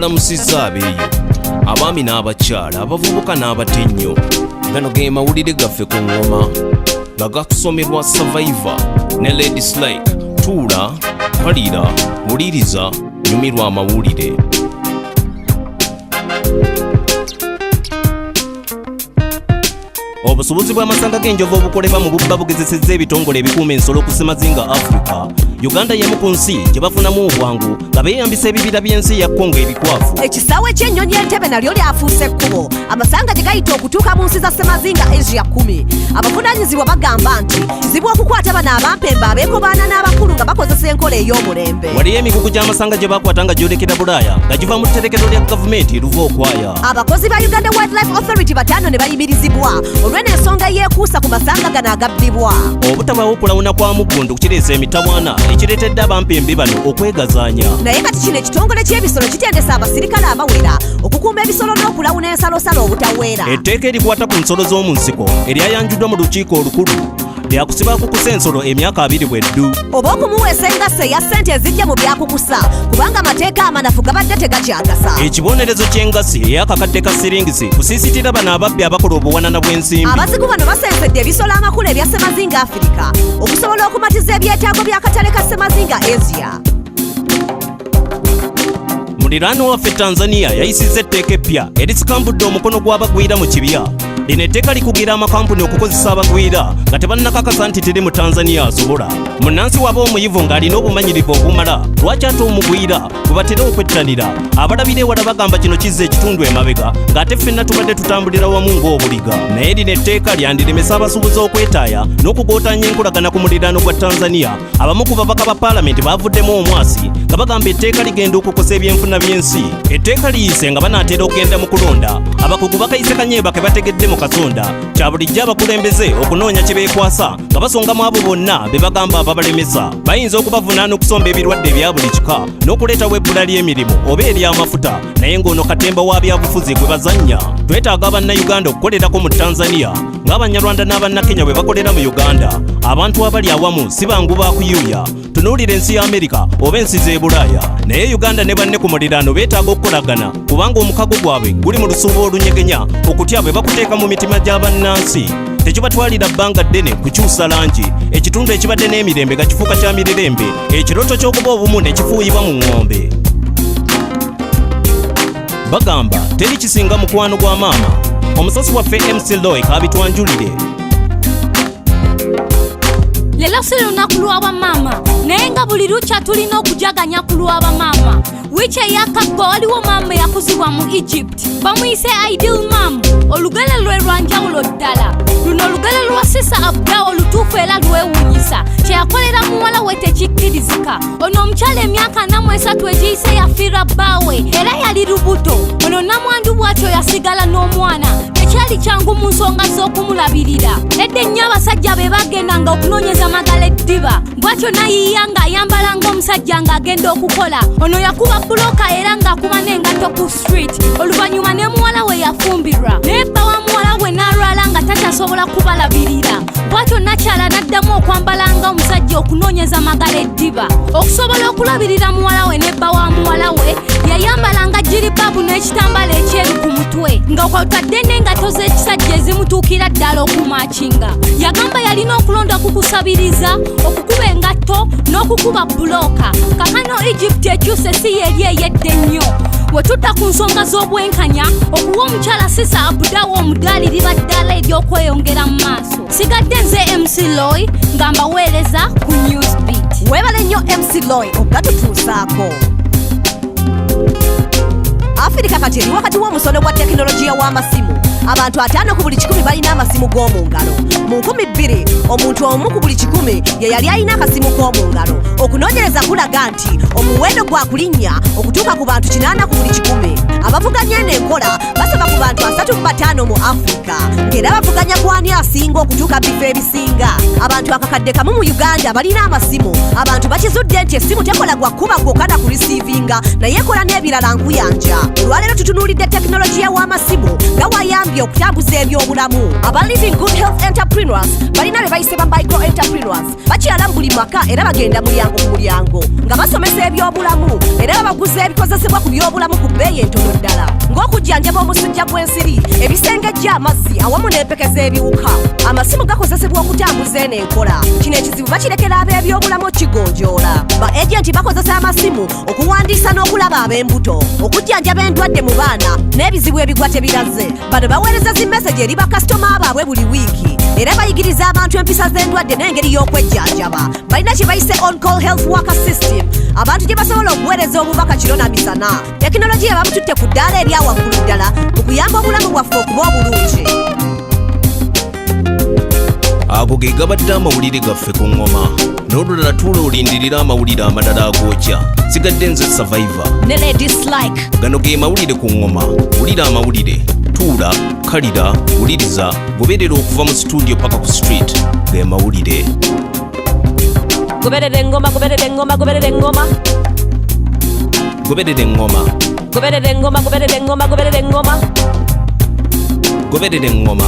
tubalamusizza abeeyo abaami n'abakyala abavubuka n'abatennyo. Gano ge mawulire gaffe ku ngoma nga gakusomerwa Survivor ne Lady Slake. Tuula, palira, wuliriza, nyumirwa amawulire. Obusobozi bw'amasanga g'enjovu obukolebwa mu bubba bugezesezza ebitongole ebikuuma ensolo ku Semazinga Africa. Uganda y'emu ku nsi gye bafunamu obwangu nga beeyambisa ebibira by'ensi ya Congo ebikwafu. Ekisaawe ky'ennyonyi Entebbe nalyo lyafuuse ekkubo. Amasanga gye gayita okutuuka mu nsi za Semazinga Asia 10. Abavunaanyizibwa bagamba nti kizibu okukwata bano abampembe abeekobaana n'abakulu nga bakozesa enkola ey'omulembe. Waliyo emigugu gy'amasanga gye bakwata nga gyolekera Bulaaya nga giva mu tterekero lya gavumenti luva okwaya. Abakozi ba Uganda Wildlife Authority 5 ne bayimirizibwa olw'ensonga yeekuusa ku masanga gano agabbibwa. Obutabaawo okulawuna kwa muggundu kukireesa emitawaana ekireetedde abampembe bano okwegazaanya. Naye kati kino ekitongole ky'ebisolo kitendesa abasirikale abawera okukuuma ebisolo n'okulawuna ensalosalo obutaweera. Etteeka erikwata ku nsolo z'omu nsiko eryayanjuddwa mu lukiiko olukulu lyakusiba akukusa ensolo emyaka 2 bweddu. Oba okumuweesa engassa eya ssente ezijja mu byakukusa kubanga amateeka amanafu gabadde tegakyagasa. Ekibonerezo ky'engassi ey'akakadde ka siringisi kusiisitira bano ababbi abakola obuwanana bw'ensimbi. Abazigu bano basensedde ebisolo amakulu ebya Semazinga Africa okusobola okumatiza ebyetaago by'akatale ka Semazinga Asia. Muliraano waffe Tanzania yayisizza etteeka eppya erisikambudde omukono gw'abagwira mu kibya. Lino etteeka likugira amakampuni okukozesa abagwira nga tebannakakasa nti teri mu Tanzania asobola. Munnansi waba omuyivu ng'alina obumanyirivu obumala lwaki ate omugwira bwe batera okwettanira. Abalabira ewala bagamba kino kizza ekitundu emabega ng'ate ffenna tubadde tutambulira wamu ng'obuliga. Naye lino etteeka lyandiremesa abasuubuzi okwetaaya n'okugootaanya enkolagana ku muliraano gwa Tanzania. Abamu ku babaka ba paalamenti baavuddemu omwasi nga bagamba etteeka ligenda okukosa ebyenfuna by'ensi. Etteeka liyise nga banaatera okugenda mu kulonda. Abakugu bakayise kanyeeba ke bategedde mu kasonda. Kya bulijjo abakulembeze okunoonya kye beekwasa nga basongamu abo bonna be bagamba ababalemesa. Bayinza okubavunaana okusomba ebirwadde ebya buli kika n'okuleetawo ebbula ly'emirimu oba ery'amafuta. Naye ng'ono katemba wa byabufuzi gwe bazannya. Twetaaga bannayuganda okukolerako mu Tanzania ng'Abanyarwanda n'Abannakenya bwe bakolera mu Uganda. Abantu abali awamu si bangu baakuyuuya. Tunuulira ensi ya Amerika oba ensi z'e Bulaaya. Naye Uganda ne banne ku muliraano beetaaga okukolagana kubanga omukago gwabwe guli mu lusuubo olunyegenya okutya bwe bakuteeka mu mitima gy'abannansi. Tekibatwalira bbanga ddene kukyusa langi. Ekitundu ekibadde n'emirembe gakifuuka kya mirerembe. Ekirooto ky'okuba obumu ne kifuuyibwa mu ng'ombe. Bagamba teri kisinga mukwano gwa maama. Omusasi waffe MC Loy kabitwanjulire. Lelo si lunaku lwa maama naye nga buli lukya tulina okujaganya ku lwa maama. Wiiki eyakagwa waliwo maama yakuzibwa mu Egypt bamuyise Ideal Mom. Olugele lwe lwanjawulo ddala. Luno olugele lwa Sisa Abdul olutuufu era lwewuunyisa. Kye yakolera muwala we tekikkirizika. Ono omukyala emyaka 43 egiyise yafiira bbaawe era yali lubuto. Ono namwandu bw'atyo yasigala n'omwana. Tekyali kyangu mu nsonga z'okumulabirira. Edda ennyo abasajja be bagendanga okunoonyeza amagala eddiba. Bw'atyo nayiiya ng'ayambala ng'omusajja ng'agenda okukola. Ono yakuba buloka era ng'akuba n'engatto ku street. Oluvannyuma ne muwala we yafumbirwa. Naye bba wa muwala we n'alwala nga takyasobola kubalabirira. Bw'atyo nakyala n'addamu okwambala ng'omusajja okunoonyeza amagala eddiba. Okusobola okulabirira muwala we ne bba wa muwala we yayambalanga jiribabu n'ekitambaala ekyeru ku mutwe nga kwotadde n'engato z'ekisajja ezimutuukira ddala okumakinga. Yagamba yalina okulonda ku kusabiriza, okukuba engatto n'okukuba buloka. Kakano Egypt ekyuse si yeri eyedde nnyo. Bwe tutta ku nsonga z'obwenkanya okuwa omukyala Sisa Abdul omudaalirira ddala ery'okweyongera mu maaso. Sigadde nze MC Loy nga mbaweereza ku Newsbeat. Weebale nnyo MC Loy okugatutuusaako. Afirika kati eri wakati w'omusono gwa tekinologiya w'amasimu. Abantu 5 ku buli 10 balina amasimu g'omu ngalo. Mu 2000 omuntu omu ku buli 10 ye yali alina akasimu k'omu ngalo. Okunoonyereza kulaga nti omuwendo gwa kulinnya okutuuka ku bantu 8 ku buli 10. Abavuganya n'enkola basaba bantu 3 mu 5 mu Africa ng'era bavuganya kwani asinga okutuuka bifo ebisinga. Abantu akakadde kamu mu Uganda balina amasimu. Abantu bakizudde nti essimu tekola gwa kuba gwokana ku receivinga naye ekola n'ebirala nkuyanja. Olwaleero tutunuulidde tekinologiya w'amasimu nga wayambye okutambuza ebyobulamu. Aba Living Good Health Entrepreneurs balina be bayise ba micro entrepreneurs bakyala mu buli maka era bagenda mulyango ku mulyango nga basomesa ebyobulamu era babaguza ebikozesebwa ku byobulamu ku bbeeyi entono ddala ng'okujjanjaba omusujja gw'ensiri ebisengejja amazzi awamu n'empekeza ebiwuka. Amasimu gakozesebwa okutambuza eno enkola. Kino ekizibu bakirekera ab'ebyobulamu okigonjoola. Ba agenti bakozesa amasimu okuwandiisa n'okulaba ab'embuto okujjanjaba endwadde mu baana n'ebizibu ebigwa tebiraze. Bano baweereza zi message eri bakasitoma baabwe buli wiiki era bayigiriza abantu empisa z'endwadde n'engeri y'okwejjanjaba. Balina kye bayise on call health worker system abantu gye basobola okuweereza obubaka kiro na misana. Tekinologiya babututte ku ddaala erya waggulu ddala mu kuyamba obulamu bwaffe okuba obulungi. Ago ge gabadde amawulire gaffe ku ngoma n'olulala tuula olindirira amawulire amalala agookya. Sigadde nze Survivor ne Ladies Like. Gano ge mawulire ku ngoma. Wulira amawulire, tuula, kalira, wuliriza, goberera okuva mu studio paka ku street. Ge mawulire. Goberera engoma, goberera engoma, goberera engoma. Goberera engoma. Goberera engoma, goberera engoma, goberera engoma. Goberera engoma.